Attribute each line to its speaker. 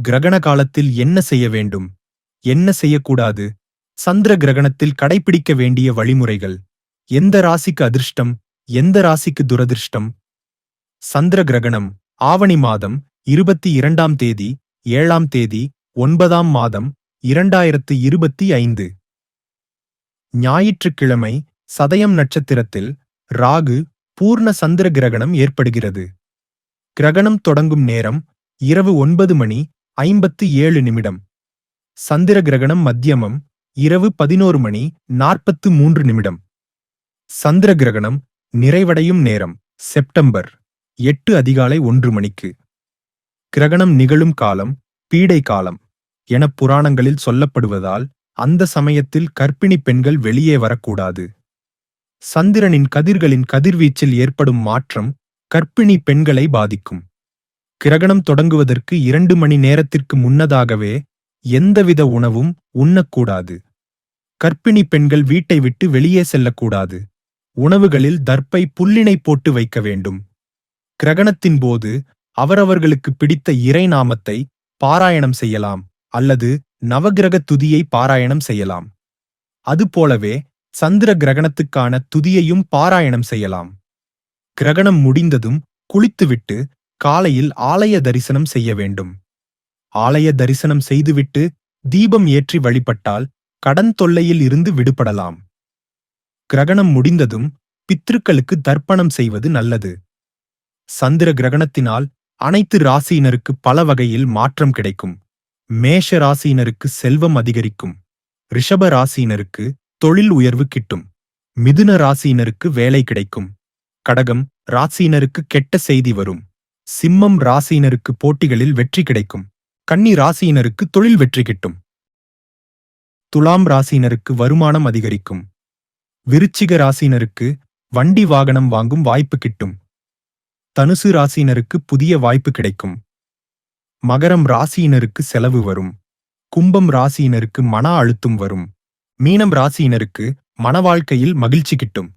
Speaker 1: கிரகண காலத்தில் என்ன செய்ய வேண்டும், என்ன செய்யக்கூடாது, சந்திர கிரகணத்தில் கடைபிடிக்க வேண்டிய வழிமுறைகள், எந்த ராசிக்கு அதிர்ஷ்டம், எந்த ராசிக்கு துரதிர்ஷ்டம். சந்திர கிரகணம் ஆவணி மாதம் 22ஆம் தேதி 7ஆம் தேதி 9ஆம் மாதம் 2025. ஞாயிற்றுக்கிழமை சதயம் நட்சத்திரத்தில் ராகு பூர்ண சந்திர கிரகணம் ஏற்படுகிறது. கிரகணம் தொடங்கும் நேரம் இரவு 9:57. சந்திர கிரகணம் மத்தியமம் இரவு 11:43. சந்திர கிரகணம் நிறைவடையும் நேரம் செப்டம்பர் 8 அதிகாலை 1 கிரகணம் நிகழும் காலம் பீடை காலம் என புராணங்களில் சொல்லப்படுவதால் அந்த சமயத்தில் கர்ப்பிணி பெண்கள் வெளியே வரக்கூடாது. சந்திரனின் கதிர்களின் கதிர்வீச்சில் ஏற்படும் மாற்றம் கர்ப்பிணி பெண்களை பாதிக்கும். கிரகணம் தொடங்குவதற்கு 2 மணி நேரத்திற்கு முன்னதாகவே எந்தவித உணவும் உண்ணக்கூடாது. கர்ப்பிணி பெண்கள் வீட்டை விட்டு வெளியே செல்லக்கூடாது. உணவுகளில் தர்ப்பை புல்லினை போட்டு வைக்க வேண்டும். கிரகணத்தின் போது அவரவர்களுக்கு பிடித்த இறை நாமத்தை பாராயணம் செய்யலாம் அல்லது நவகிரக துதியை பாராயணம் செய்யலாம். அதுபோலவே சந்திர கிரகணத்துக்கான துதியையும் பாராயணம் செய்யலாம். கிரகணம் முடிந்ததும் குளித்துவிட்டு காலையில் ஆலய தரிசனம் செய்ய வேண்டும். ஆலய தரிசனம் செய்துவிட்டு தீபம் ஏற்றி வழிபட்டால் கடன் தொல்லையில் இருந்து விடுபடலாம். கிரகணம் முடிந்ததும் பித்ருக்களுக்கு தர்ப்பணம் செய்வது நல்லது. சந்திர கிரகணத்தினால் அனைத்து ராசியினருக்கு பல வகையில் மாற்றம் கிடைக்கும். மேஷ ராசியினருக்கு செல்வம் அதிகரிக்கும். ரிஷப ராசியினருக்கு தொழில் உயர்வு கிட்டும். மிதுன ராசியினருக்கு வேலை கிடைக்கும். கடகம் ராசியினருக்கு கெட்ட செய்தி வரும். சிம்மம் ராசியினருக்கு போட்டிகளில் வெற்றி கிடைக்கும். கன்னி ராசியினருக்கு தொழில் வெற்றி கிட்டும். துலாம் ராசியினருக்கு வருமானம் அதிகரிக்கும். விருச்சிக ராசியினருக்கு வண்டி வாகனம் வாங்கும் வாய்ப்பு கிட்டும். தனுசு ராசியினருக்கு புதிய வாய்ப்பு கிடைக்கும். மகரம் ராசியினருக்கு செலவு வரும். கும்பம் ராசியினருக்கு மன அழுத்தம் வரும். மீனம் ராசியினருக்கு மன வாழ்க்கையில் மகிழ்ச்சி கிட்டும்.